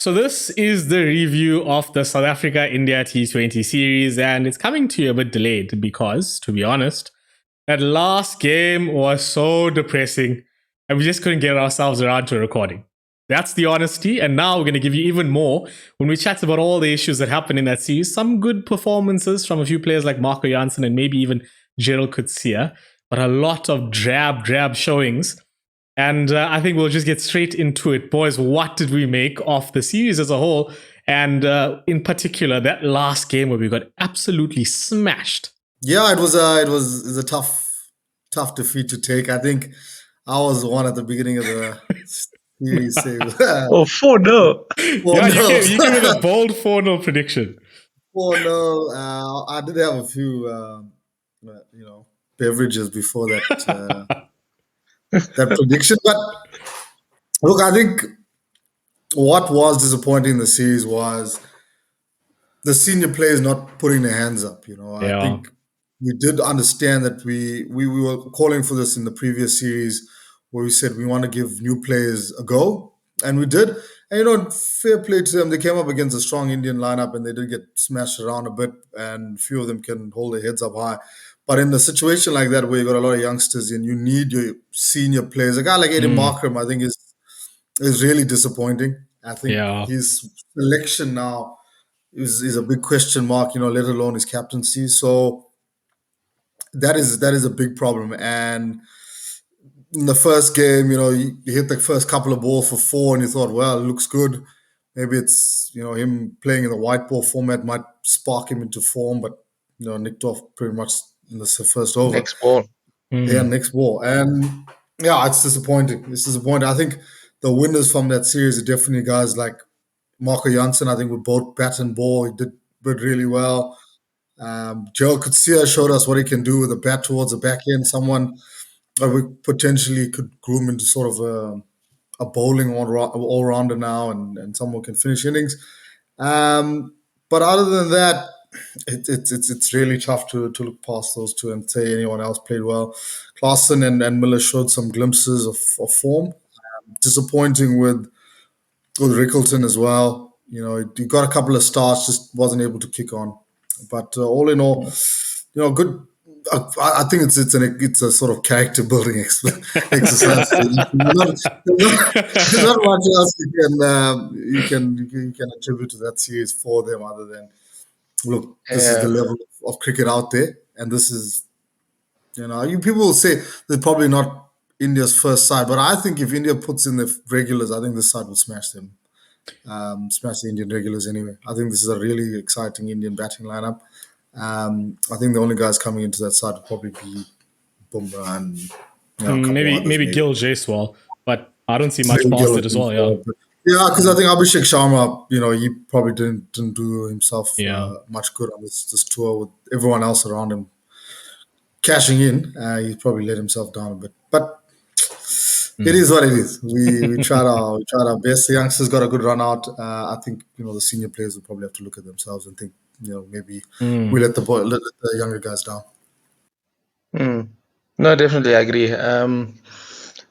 So this is the review of the South Africa India T20 series, and it's coming to you a bit delayed because, to be honest, that last game was so depressing and we just couldn't get ourselves around to recording. That's the honesty, and now we're going to give you even more when we chat about all the issues that happened in that series. Some good performances from a few players like Marco Jansen and maybe even Gerald Coetzee, but a lot of drab showings. And I think we'll just get straight into it. Boys, what did we make of the series as a whole? And in particular, that last game where we got absolutely smashed. Yeah, it was a tough defeat to take. I think I was the one at the beginning of the series saying, "Oh, 4-0." Yeah, you gave me the bold 4-0 prediction. 4-0. I did have a few, beverages before that that prediction. But look, I think what was disappointing in the series was the senior players not putting their hands up. I think we did understand that we were calling for this in the previous series where we said we want to give new players a go, and we did. And fair play to them. They came up against a strong Indian lineup and they did get smashed around a bit, and a few of them can hold their heads up high. But in a situation like that where you got a lot of youngsters and you need your senior players, a guy like Aiden Markram, I think is really disappointing. I think his selection now is a big question mark, let alone his captaincy. So that is a big problem. And in the first game, you hit the first couple of balls for 4 and you thought, well, it looks good. Maybe it's, him playing in the white ball format might spark him into form, but, nicked off pretty much in the first over. Next ball. Yeah, next ball. And yeah, it's disappointing. I think the winners from that series are definitely guys like Marco Jansen. I think with both bat and ball, he did really well. Gerald Coetzee showed us what he can do with a bat towards the back end. Someone that we potentially could groom into sort of a bowling all-rounder now, and someone can finish innings. But other than that, it's really tough to look past those two and say anyone else played well. Klaasen and Miller showed some glimpses of form. Disappointing with Rickleton as well. He got a couple of starts, just wasn't able to kick on. But all in all, good. I think it's a sort of character building exercise. There's not much else you can attribute to that series for them other than, look, this is the level of cricket out there, and this is, people will say they're probably not India's first side, but I think if India puts in the regulars, I think this side will smash them. Smash the Indian regulars anyway. I think this is a really exciting Indian batting lineup. I think the only guys coming into that side will probably be Bumrah and maybe Gil Jaiswal, but I don't see much past it as well. Yeah, because I think Abhishek Sharma, he probably didn't do himself much good on this tour with everyone else around him cashing in. He probably let himself down a bit, but it is what it is. We tried our best. The youngsters got a good run out. I think the senior players will probably have to look at themselves and think, maybe we let the younger guys down. No, definitely, I agree.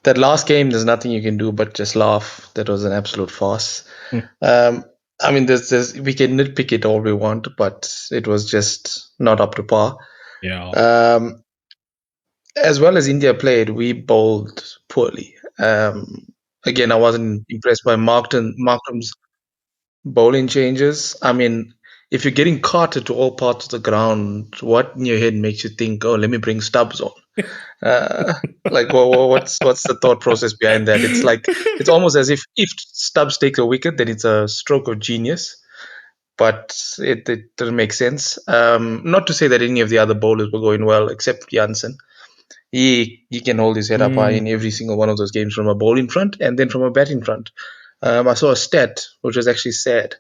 That last game, there's nothing you can do but just laugh. That was an absolute farce. I mean, we can nitpick it all we want, but it was just not up to par. Yeah. As well as India played, we bowled poorly. Again, I wasn't impressed by Markram's bowling changes. I mean, if you're getting carted to all parts of the ground, what in your head makes you think, oh, let me bring Stubbs on? Like, what's the thought process behind that? It's almost as if Stubbs takes a wicket, then it's a stroke of genius. But it doesn't make sense. Not to say that any of the other bowlers were going well, except Jansen. He can hold his head up high in every single one of those games from a bowling front and then from a batting front. I saw a stat which was actually sad.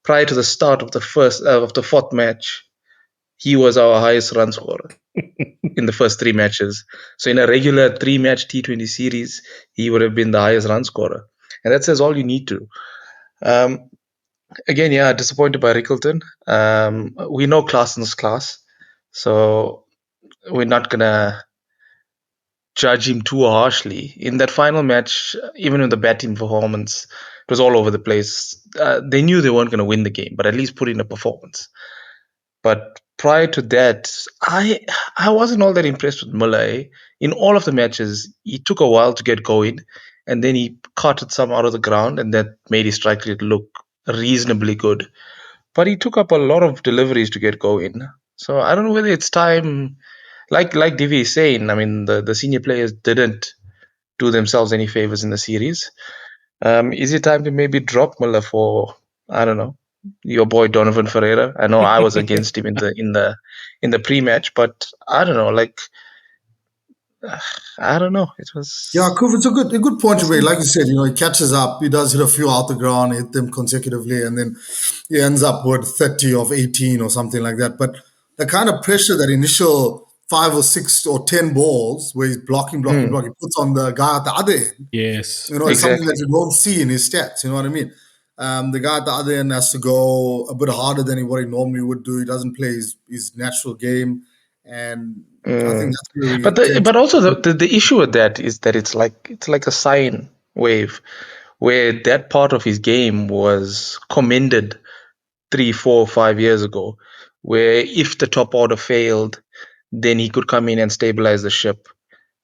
Prior to the start of the fourth match, he was our highest run scorer in the first 3 matches. So in a regular 3-match T20 series, he would have been the highest run scorer, and that says all you need to. Again, yeah, disappointed by Rickleton. We know Klaasen's class, so we're not gonna judge him too harshly. In that final match, even with the batting performance, it was all over the place. They knew they weren't going to win the game, but at least put in a performance. But prior to that, I wasn't all that impressed with Muller. Eh? In all of the matches, he took a while to get going, and then he carted some out of the ground, and that made his strike rate look reasonably good. But he took up a lot of deliveries to get going. So I don't know whether it's time, like Divi is saying. I mean, the senior players didn't do themselves any favors in the series. Is it time to maybe drop Muller for, I don't know, your boy Donovan Ferreira? I know I was against him in the pre-match, but I don't know, like I don't know. It Yeah, was Kuf, it's a good point to make. wasn't Like you said, he catches up. He does hit a few out the ground, hit them consecutively, and then he ends up with 30 of 18 or something like that. But the kind of pressure that initial 5 or 6 or 10 balls where he's blocking, he puts on the guy at the other end, Yes. it's something that exactly. you don't see in his stats. You know what I mean? The guy at the other end has to go a bit harder than what he normally would do. He doesn't play his natural game. And I think Mm. that's where we But tend but also to. the issue with that is that it's like a sine wave where that part of his game was commended 3, 4, 5 years ago, where if the top order failed, then he could come in and stabilize the ship.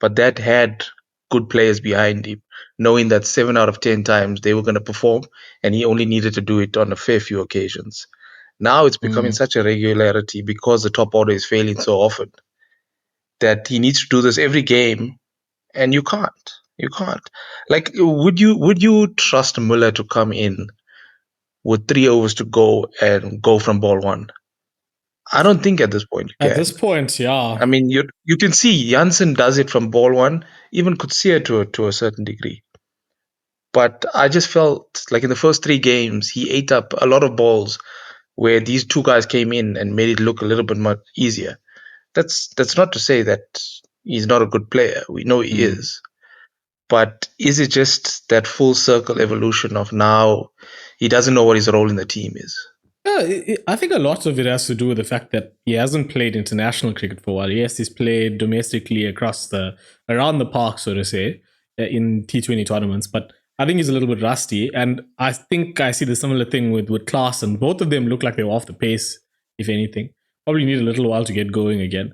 But that had good players behind him, knowing that 7 out of 10 times they were going to perform, and he only needed to do it on a fair few occasions. Now it's becoming Mm. such a regularity because the top order is failing so often that he needs to do this every game, and you can't. You can't. Like, would you trust Muller to come in with 3 overs to go and go from ball one? I don't think at this point you At this can. point, yeah. I mean, you can see Janssen does it from ball one, even Coetzee to a certain degree. But I just felt like in the first 3 games, he ate up a lot of balls where these two guys came in and made it look a little bit much easier. That's not to say that he's not a good player. We know he Mm. is. But is it just that full circle evolution of now he doesn't know what his role in the team is? Yeah, I think a lot of it has to do with the fact that he hasn't played international cricket for a while. Yes, he's played domestically around the park, so to say, in T20 tournaments. But I think he's a little bit rusty, and I think I see the similar thing with Klaasen. Both of them look like they were off the pace, if anything. Probably need a little while to get going again.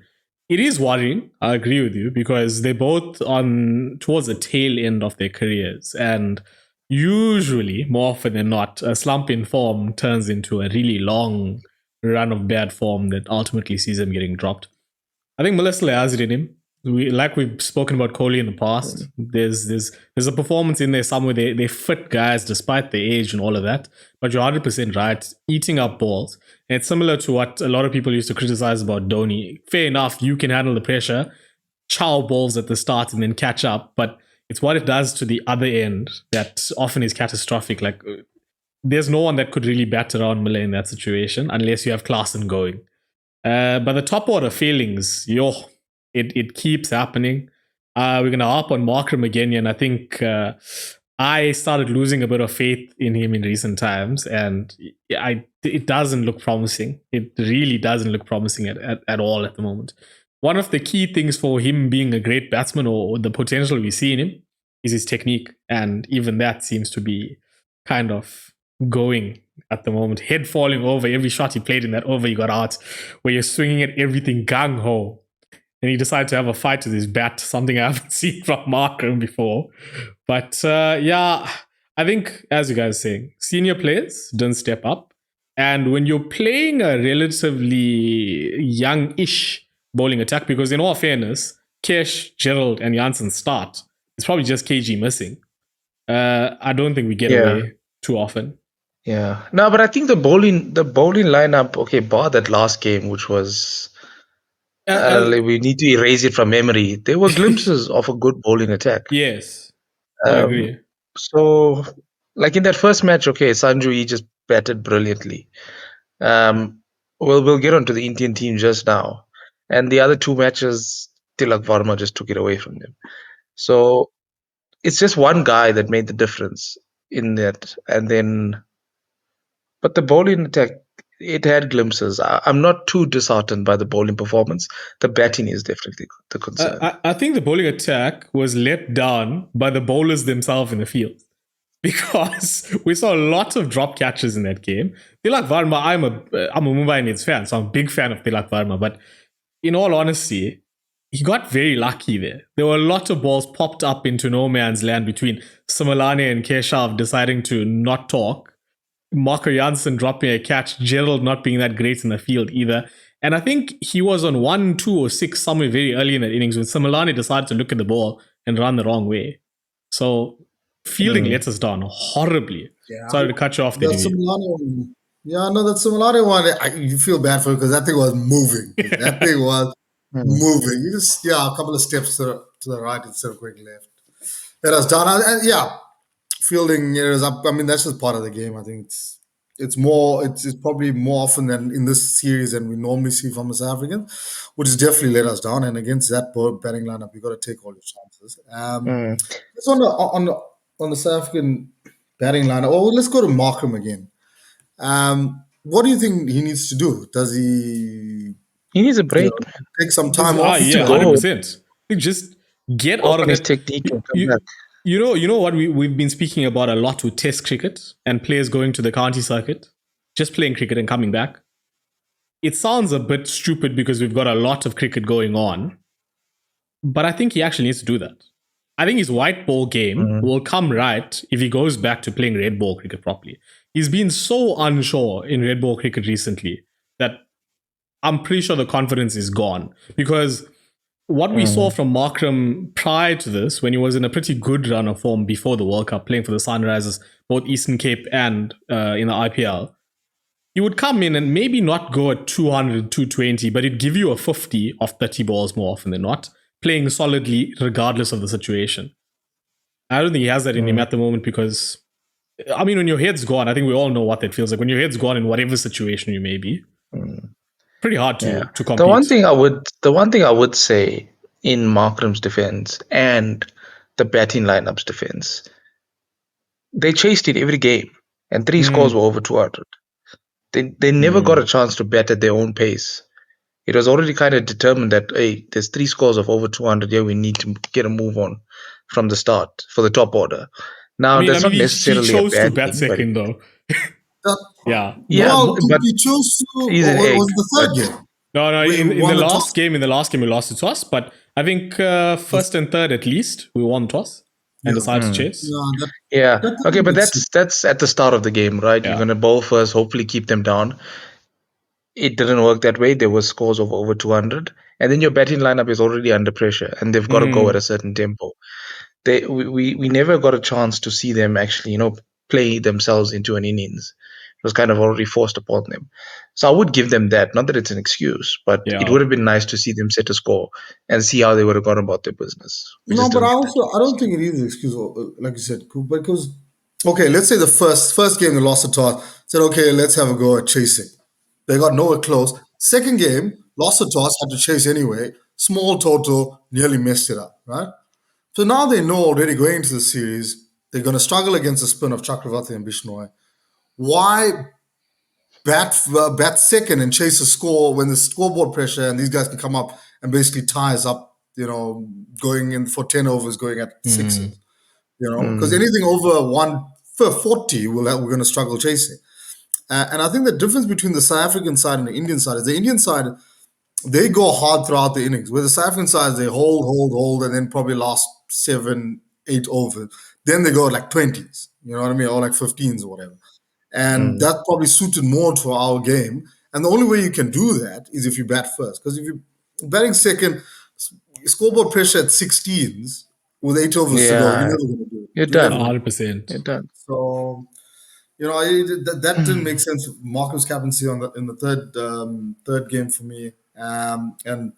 It is worrying. I agree with you because they're both on towards the tail end of their careers, and usually, more often than not, a slump in form turns into a really long run of bad form that ultimately sees him getting dropped. I think Miller still has it in him. Like we've spoken about Kohli in the past. There's a performance in there somewhere. They fit guys despite their age and all of that. But you're 100% right. Eating up balls. And it's similar to what a lot of people used to criticize about Dhoni. Fair enough, you can handle the pressure, chow balls at the start and then catch up. But it's what it does to the other end that often is catastrophic. Like there's no one that could really bat around Miller in that situation unless you have Klaasen going. But the top order failings, it keeps happening. We're gonna hop on Markram again, and I think I started losing a bit of faith in him in recent times, and it doesn't look promising. It really doesn't look promising at all at the moment. One of the key things for him being a great batsman or the potential we see in him is his technique, and even that seems to be kind of going at the moment. Head falling over every shot he played in that over he got out, where you're swinging at everything gung ho. And he decided to have a fight with his bat, something I haven't seen from Markram before. But yeah, I think, as you guys are saying, senior players don't step up. And when you're playing a relatively young-ish bowling attack, because in all fairness, Kesh, Gerald, and Janssen start. It's probably just KG missing. I don't think we get Yeah, away too often. yeah. No, but I think the bowling lineup, okay, bar that last game, which was Uh, like we need to erase it from memory. There were glimpses of a good bowling attack. yes, I Um, agree. so like in that first match, okay, Sanju he just batted brilliantly. Um, we'll get onto the Indian team just now, and the other 2 matches, Tilak Varma just took it away from them. So it's just one guy that made the difference in that, and then but the bowling attack, it had glimpses. I'm not too disheartened by the bowling performance. The batting is definitely the concern. I think the bowling attack was let down by the bowlers themselves in the field because we saw lots of drop catches in that game. Tilak Varma, I'm a Mumbai Indians fan, so I'm a big fan of Tilak Varma. But in all honesty, he got very lucky there. There were a lot of balls popped up into no man's land between Simalane and Keshav deciding to not talk. Marco Janssen dropping a catch, Gerald not being that great in the field either. And I think he was on 1, 2, or 6 somewhere very early in that innings when Simalane decided to look at the ball and run the wrong way. So fielding let us down horribly. Yeah. Sorry to cut you off there. That Simalane one. Yeah, no, that Simalane one, you feel bad for it because that thing was moving. That thing was moving. You just, a couple of steps to the right instead of going left. Let us down. And fielding errors up. I mean, that's just part of the game. I think it's probably more often than in this series than we normally see from the South Africans, which has definitely let us down. And against that batting lineup, you got to take all your chances. Just on the South African batting lineup. Oh, let's go to Markram again. What do you think he needs to do? Does he? He needs a break. Take some time off. Yeah, 100%. Just get out of his it. technique and come back. You know what we've been speaking about a lot with Test cricket and players going to the county circuit, just playing cricket and coming back. It sounds a bit stupid because we've got a lot of cricket going on, but I think he actually needs to do that. I think his white ball game will come right if he goes back to playing red ball cricket properly. He's been so unsure in red ball cricket recently that I'm pretty sure the confidence is gone because what we saw from Markram prior to this, when he was in a pretty good run of form before the World Cup, playing for the Sunrisers, both Eastern Cape and in the IPL, he would come in and maybe not go at 200, 220, but he'd give you a 50 off 30 balls more often than not, playing solidly regardless of the situation. I don't think he has that in him at the moment because, I mean, when your head's gone, I think we all know what that feels like. When your head's gone in whatever situation you may be, pretty hard to compete. The one thing I would say in Markram's defense and the batting lineup's defense, they chased it every game, and 3 scores were over 200. They never got a chance to bat at their own pace. It was already kind of determined that, hey, there's 3 scores of over 200 here. We need to get a move on from the start for the top order. Now, that's not necessarily he chose a bad to bat thing, second, though. Yeah. Well, but he chose to. he's an egg. Was the third game? No. In the last toss? game, we lost the toss. But I think first and third, at least, we won the toss and decided to chase. Okay, but that's at the start of the game, right? Yeah. You're gonna bowl first, hopefully keep them down. It didn't work that way. There were scores of over 200, and then your batting lineup is already under pressure, and they've got to go at a certain tempo. We never got a chance to see them actually, play themselves into an innings. It was kind of already forced upon them. So I would give them that. Not that it's an excuse, but it would have been nice to see them set a score and see how they would have gone about their business. No, but I don't think it is an excuse, like you said, because let's say the first game they lost the toss. Said let's have a go at chasing. They got nowhere close. Second game, lost the toss, had to chase anyway. Small total, nearly messed it up, right? So now they know already going into the series, they're going to struggle against the spin of Chakravarti and Bishnoi. Why bat second and chase a score when the scoreboard pressure and these guys can come up and basically tie us up, going in for 10 overs, going at sixes, because anything over 140, we're going to struggle chasing. And I think the difference between the South African side and the Indian side is the Indian side, they go hard throughout the innings. Where the South African side, they hold, and then probably last 7, 8 overs. Then they go like 20s, you know what I mean? Or like 15s or whatever. And that probably suited more to our game. And the only way you can do that is if you bat first. Because if you're batting second, scoreboard pressure at 16s with 8 overs to go, you're never going to do it. You're done. 100%. You're done. So, that didn't make sense. Markram's captaincy in the third game for me. And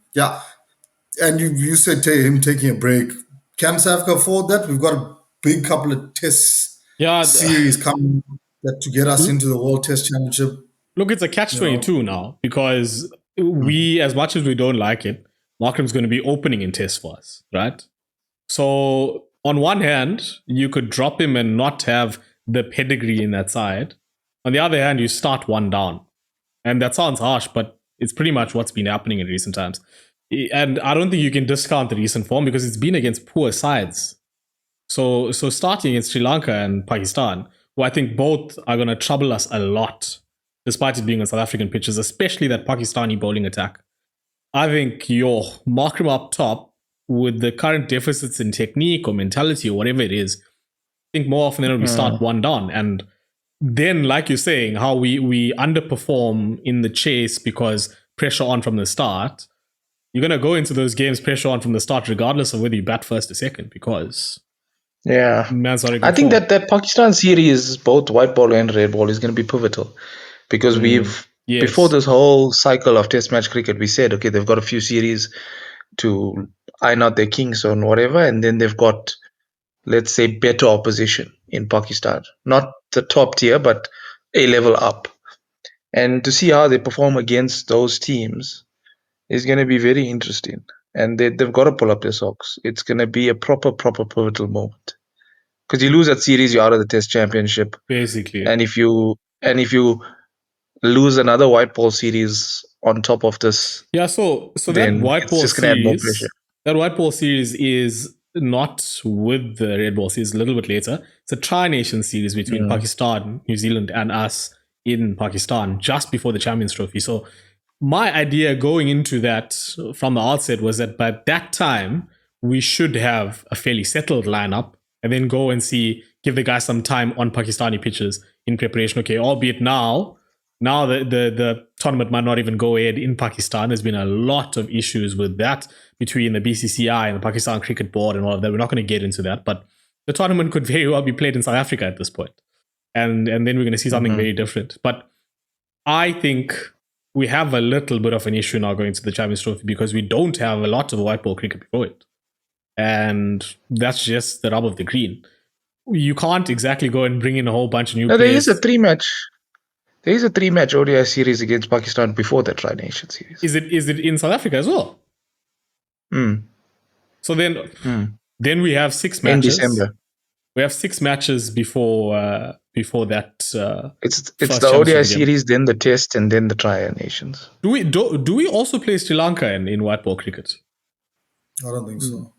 you said him taking a break. Can South Africa afford that? We've got a big couple of test series coming to get us into the World Test Championship. Look, it's a catch-22 now because we, as much as we don't like it, Markram's going to be opening in test for us, right? So on one hand, you could drop him and not have the pedigree in that side. On the other hand, you start one down. And that sounds harsh, but it's pretty much what's been happening in recent times. And I don't think you can discount the recent form because it's been against poor sides. So starting against Sri Lanka and Pakistan, who I think both are going to trouble us a lot, despite it being on South African pitches, especially that Pakistani bowling attack. I think your Markram up top with the current deficits in technique or mentality or whatever it is, I think more often than not we start one down. And then, like you're saying, how we underperform in the chase because pressure on from the start, you're going to go into those games pressure on from the start regardless of whether you bat first or second because man's not in I think control. that Pakistan series, both white ball and red ball, is going to be pivotal because before this whole cycle of test match cricket, we said, okay, they've got a few series to iron out their kinks or whatever, and then they've got, let's say, better opposition in Pakistan. Not the top tier, but a level up. And to see how they perform against those teams is going to be very interesting. And they've got to pull up their socks. It's going to be a proper pivotal moment. Because you lose that series, you're out of the Test Championship. Basically. And if you lose another white ball series on top of this, so that white ball just gonna add more series, pressure. that white ball series is not with the red ball series. A little bit later, it's a tri-nation series between Pakistan, New Zealand, and us in Pakistan just before the Champions Trophy. So my idea going into that from the outset was that by that time we should have a fairly settled lineup and then go and give the guys some time on Pakistani pitches in preparation. Okay, albeit now the tournament might not even go ahead in Pakistan. There's been a lot of issues with that between the BCCI and the Pakistan Cricket Board and all of that. We're not going to get into that, but the tournament could very well be played in South Africa at this point. And then we're going to see something very different. But I think we have a little bit of an issue now going to the Champions Trophy because we don't have a lot of white ball cricket before it. And that's just the rub of the green. You can't exactly go and bring in a whole bunch of new players. There is a three-match ODI series against Pakistan before that Tri-Nation series. Is it in South Africa as well? So then we have 6 matches. In December. We have 6 matches before that. It's the ODI series, then the Test, and then the Tri-Nations. Do we also play Sri Lanka in white ball cricket? I don't think so.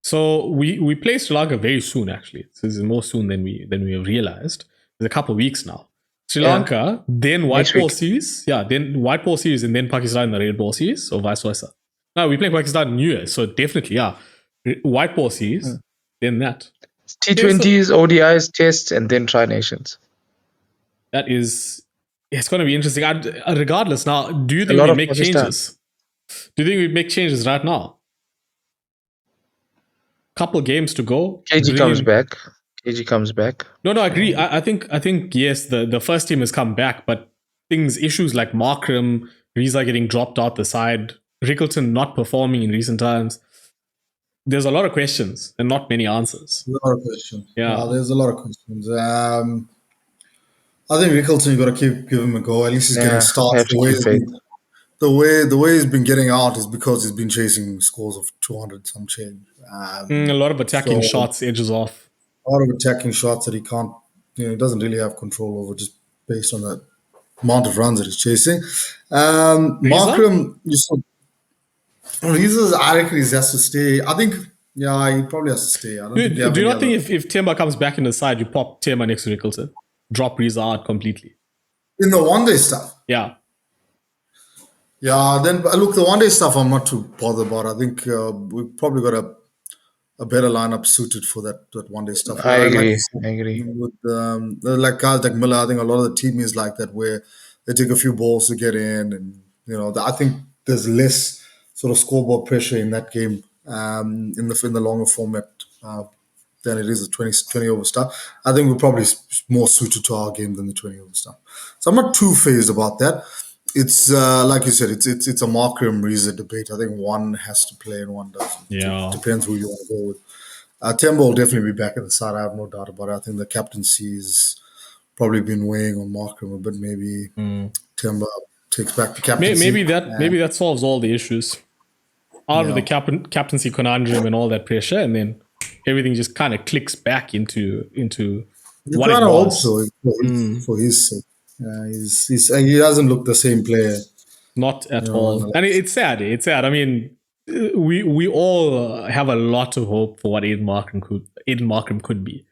So we play Sri Lanka very soon. Actually, this is more soon than we have realized. It's a couple of weeks now. Sri Lanka, then white ball series. Yeah, then white ball series, and then Pakistan in the red ball series, or vice versa. No, we play Pakistan in New Year, so definitely, white ball series, then that. T20s, ODIs, Tests, and then Tri-Nations. It's going to be interesting. Regardless, now, do you think we make changes? Do you think we make changes right now? Couple games to go. KG comes back. No, I agree. I think yes, the first team has come back, but issues like Markram, Riza getting dropped out the side, Rickleton not performing in recent times. There's a lot of questions and not many answers. A lot of questions. Yeah, there's a lot of questions. I think Rickleton, you got to give him a go. At least he's getting starts. The way he's been getting out is because he's been chasing scores of 200 some change. A lot of attacking shots, edges off. A lot of attacking shots that he can't, he doesn't really have control over just based on the amount of runs that he's chasing. Markram, I reckon he has to stay. I think, he probably has to stay. Do you not think if Temba comes back in the side, you pop Temba next to Rickleton? Drop Riza out completely? In the one-day stuff? Yeah. Yeah, then look, the one-day stuff I'm not too bothered about. I think we've probably got a better lineup suited for that one-day stuff. I agree. With like guys like Miller, I think a lot of the team is like that, where they take a few balls to get in, and I think there's less sort of scoreboard pressure in that game in the longer format than it is the 20 over stuff. I think we're probably more suited to our game than the 20 over stuff. So I'm not too phased about that. It's like you said, it's a Markram Riza debate. I think one has to play and one doesn't. Yeah. It depends who you want to go with. Temba will definitely be back at the side. I have no doubt about it. I think the captaincy's probably been weighing on Markram a bit. Maybe Temba takes back the captaincy. Maybe that solves all the issues out of the captaincy conundrum and all that pressure, and then everything just kind of clicks back into what it was. Hope so for his sake. he doesn't look the same player. Not at You know, all. And it's sad. It's sad. I mean, we all have a lot of hope for what Aiden Markram could be.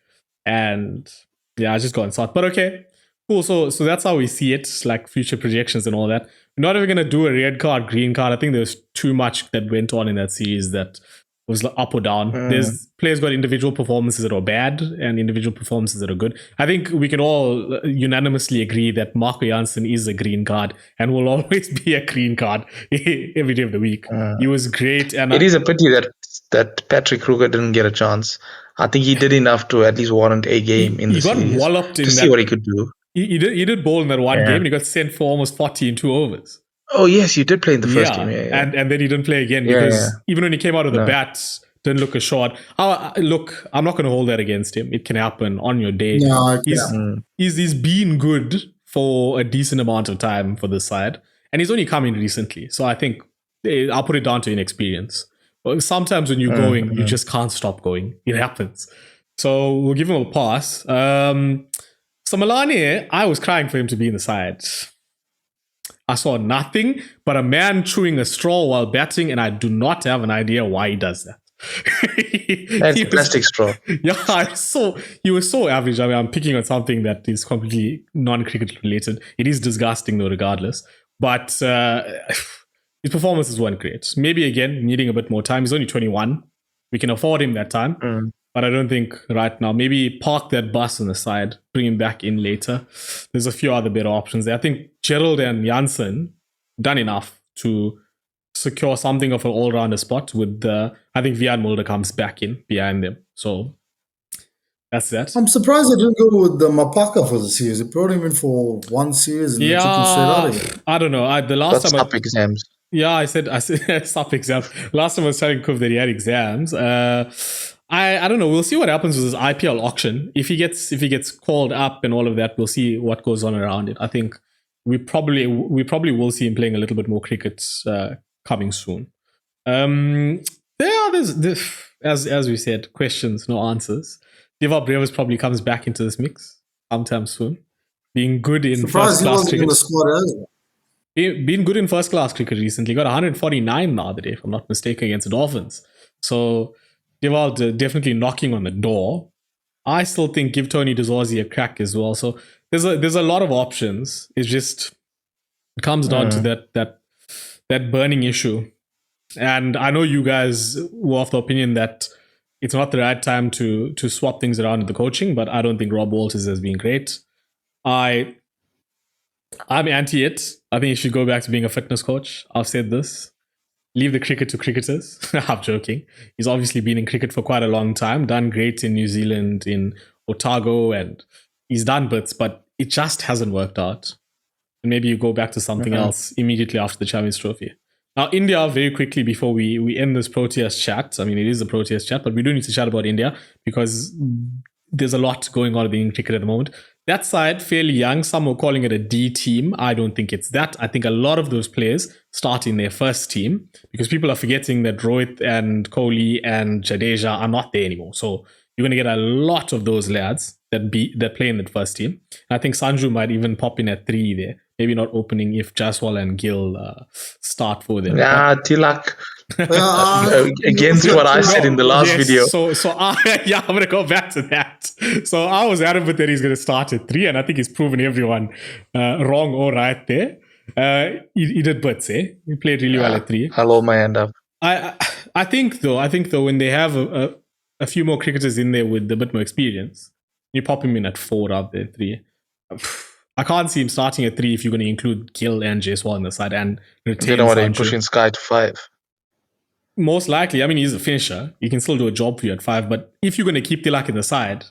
And yeah, I just got inside. But okay, cool. So that's how we see it, like future projections and all that. We're not even gonna do a red card, green card. I think there's too much that went on in that series that was up or down. There's players got individual performances that are bad and individual performances that are good. I think we can all unanimously agree that Marco Janssen is a green card and will always be a green card every day of the week. He was great, and It is a pity that Patrick Kruger didn't get a chance. I think he did enough to at least warrant a game in he the got series walloped to in see that. what he could do. He did bowl in that one Yeah. game and he got sent for almost 40 in 2 overs. Oh yes, you did play in the first game. Yeah. And then he didn't play again because even when he came out of the bat, didn't look assured. Look, I'm not going to hold that against him. It can happen on your day. No, He's been good for a decent amount of time for this side, and he's only come in recently. So I think I'll put it down to inexperience. Sometimes when you're going, you just can't stop going. It happens. So we'll give him a pass. So Milani, I was crying for him to be in the side. I saw nothing but a man chewing a straw while batting, and I do not have an idea why he does that. That's a plastic straw. Yeah, he was so average. I mean, I'm picking on something that is completely non-cricket related. It is disgusting though, regardless. But his performances weren't great. Maybe again, needing a bit more time. He's only 21. We can afford him that time. But I don't think right now. Maybe park that bus on the side, bring him back in later. There's a few other better options there. I think Gerald and Janssen done enough to secure something of an all-rounder spot with I think Vian Mulder comes back in behind them. So that's that. I'm surprised they didn't go with the Mapaka for the series. They brought him in for one series and they took him straight out again. I don't know. The last time SUP exams. Yeah, I said SUP exam. Last time I was telling Kuv that he had exams. I don't know. We'll see what happens with this IPL auction. If he gets called up and all of that, we'll see what goes on around it. I think we probably will see him playing a little bit more cricket coming soon. There's as we said, questions, no answers. Divock Brevis probably comes back into this mix sometime soon. Being good in first class cricket. In the squad as well. Been good in first class cricket recently. Got 149 the other day, if I'm not mistaken, against the Dolphins. So Divock definitely knocking on the door. I still think give Tony DeZorzi a crack as well. So there's a lot of options. It comes down to that burning issue. And I know you guys were of the opinion that it's not the right time to swap things around in the coaching, but I don't think Rob Walters has been great. I'm anti it. I think he should go back to being a fitness coach. I've said this. Leave the cricket to cricketers. I'm joking. He's obviously been in cricket for quite a long time, done great in New Zealand, in Otago, and he's done bits, but it just hasn't worked out. And maybe you go back to something else immediately after the Champions Trophy. Now, India, very quickly before we end this Proteas chat. I mean, it is a Proteas chat, but we do need to chat about India because there's a lot going on in Indian cricket at the moment. That side, fairly young. Some were calling it a D team. I don't think it's that. I think a lot of those players start in their first team because people are forgetting that Rohit and Kohli and Jadeja are not there anymore. So you're going to get a lot of those lads that play in that first team. And I think Sanju might even pop in at 3 there. Maybe not opening if Jaiswal and Gill start for them. Yeah, Tilak. Against what I said in the last video. So I'm going to go back to that. So I was adamant that he's going to start at 3, and I think he's proven everyone wrong or right there. He did bits, eh? He played really well at 3. I'll hold my hand up. I think though, when they have a few more cricketers in there with a bit more experience, you pop him in at 4 out there, 3. I can't see him starting at 3 if you're going to include Gill and Jaiswal on the side and retain. You know what? I'm pushing Sky to 5. Most likely. I mean, he's a finisher. He can still do a job for you at 5. But if you're going to keep Tilak in the side,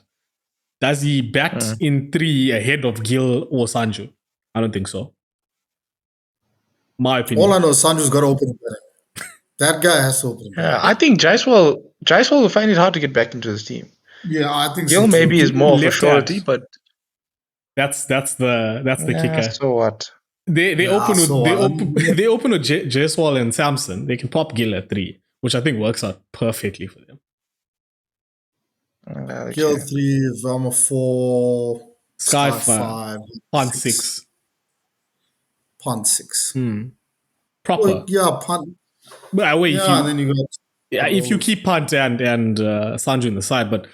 does he bat in 3 ahead of Gill or Sanju? I don't think so. My opinion. All I know is Sanju's got to open it better. That guy has to open it better. Yeah, I think Jaiswal will find it hard to get back into this team. Yeah, I think Gill maybe is more of a surety, but that's the kicker. So what? They open with Jaiswal and Samson. They can pop Gill at 3, which I think works out perfectly for them. Gill 3, Varma 4, Sky 5, Hunt 6. punt 6. Proper. Well, yeah, punt. But wait, Yeah, and then you got. if you keep Punt and Sanju in the side, but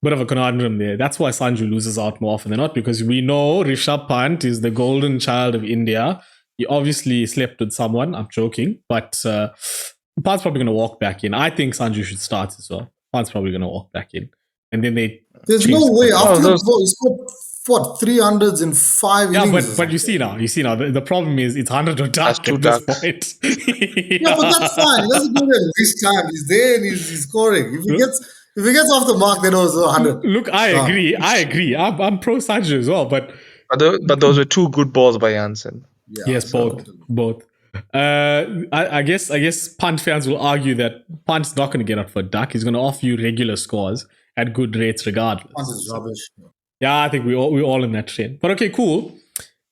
bit of a conundrum there. That's why Sanju loses out more often than not, because we know Rishabh Pant is the golden child of India. He obviously slept with someone. I'm joking, but Pant's probably going to walk back in. I think Sanju should start as well. Pant's probably going to walk back in, and then they. There's no way after he scored what 300s in 5 innings. Yeah, but you see now, the problem is it's 100 or dark at this point. Yeah, but that's fine. He doesn't do that this time. He's there and he's scoring. If he gets off the mark, then it was 100. Look, I agree. I'm pro Sanju as well, but those were 2 good balls by Jansen. Yeah, yes, both. I guess Punt fans will argue that Punt's not going to get out for a duck. He's going to offer you regular scores at good rates regardless. Punt is rubbish. Yeah, I think we're all in that trend. But okay, cool.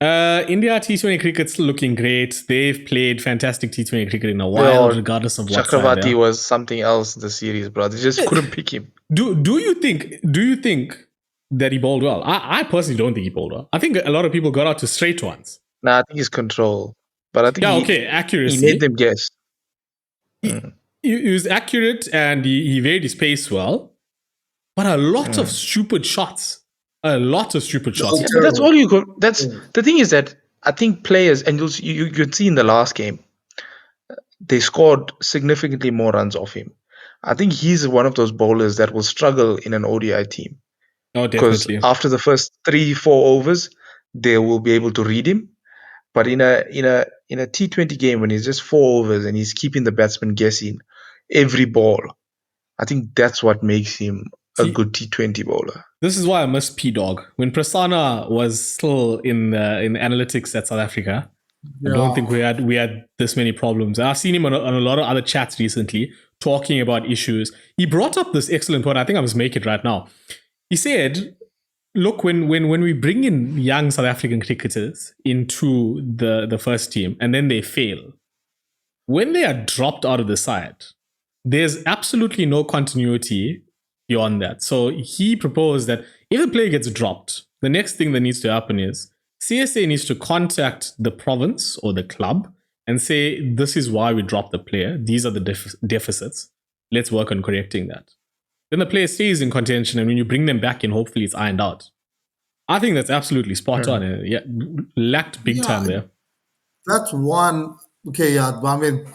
India T20 cricket's still looking great. They've played fantastic T20 cricket in a while, regardless of what Chakravarti was something else in the series, bro. They just couldn't pick him. Do you think that he bowled well? I personally don't think he bowled well. I think a lot of people got out to straight ones. Nah, I think his control. But I think accuracy. He made them guess. He was accurate and he varied his pace well. But a lot of stupid shots. Yeah, but that's all you got. The thing is that I think players, and you could see in the last game, they scored significantly more runs off him. I think he's one of those bowlers that will struggle in an ODI team. Oh, definitely. Because after the first 3-4 overs, they will be able to read him. But in a T20 game, when it's just 4 overs and he's keeping the batsman guessing every ball, I think that's what makes him a good T20 bowler. This is why I miss P-Dog. When Prasanna was still in analytics at South Africa, I don't think we had this many problems. I've seen him on a lot of other chats recently talking about issues. He brought up this excellent point. I think I must make it right now. He said, look, when we bring in young South African cricketers into the first team and then they fail, when they are dropped out of the side, there's absolutely no continuity beyond that. So he proposed that if the player gets dropped, the next thing that needs to happen is CSA needs to contact the province or the club and say, this is why we dropped the player. These are the deficits. Let's work on correcting that. Then the player stays in contention, and when you bring them back in, hopefully it's ironed out. I think that's absolutely spot on. Yeah, lacked big time there. That's one. Okay, yeah. I mean,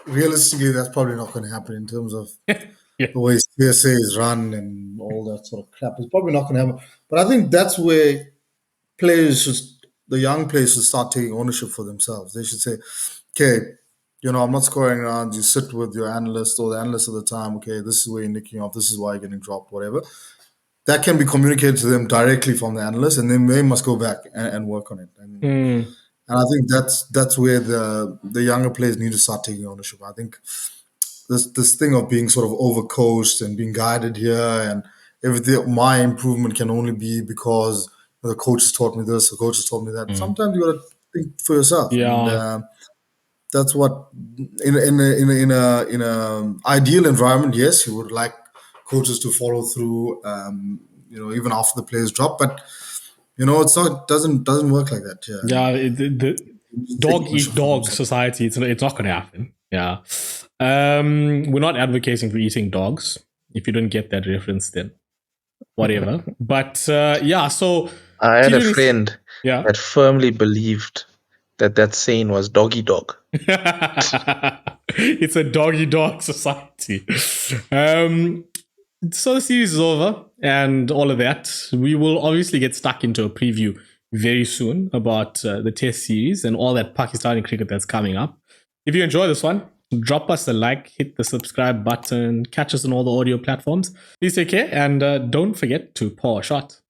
realistically, that's probably not going to happen in terms of the way CSA is run and all that sort of crap. It's probably not going to happen. But I think that's where the young players should start taking ownership for themselves. They should say, okay, I'm not scoring around. You sit with your analyst or the analyst at the time. Okay, this is where you're nicking off. This is why you're getting dropped, whatever. That can be communicated to them directly from the analyst, and then they must go back and work on it. And I think that's where the younger players need to start taking ownership. I think this thing of being sort of overcoached and being guided here and everything, my improvement can only be because the coach has taught me this, the coach has taught me that. Sometimes you got to think for yourself. Yeah. And, that's what in a ideal environment, yes, you would like coaches to follow through, even after the players drop, but it's not doesn't work like that. The dog eat dog society. It's not going to happen. Yeah, we're not advocating for eating dogs. If you don't get that reference, then whatever. But so I had a friend that firmly believed that saying was doggy dog. It's a doggy dog society. So the series is over and all of that. We will obviously get stuck into a preview very soon about the Test series and all that Pakistani cricket that's coming up. If you enjoy this one, drop us a like, hit the subscribe button, catch us on all the audio platforms. Please take care and don't forget to pour a shot.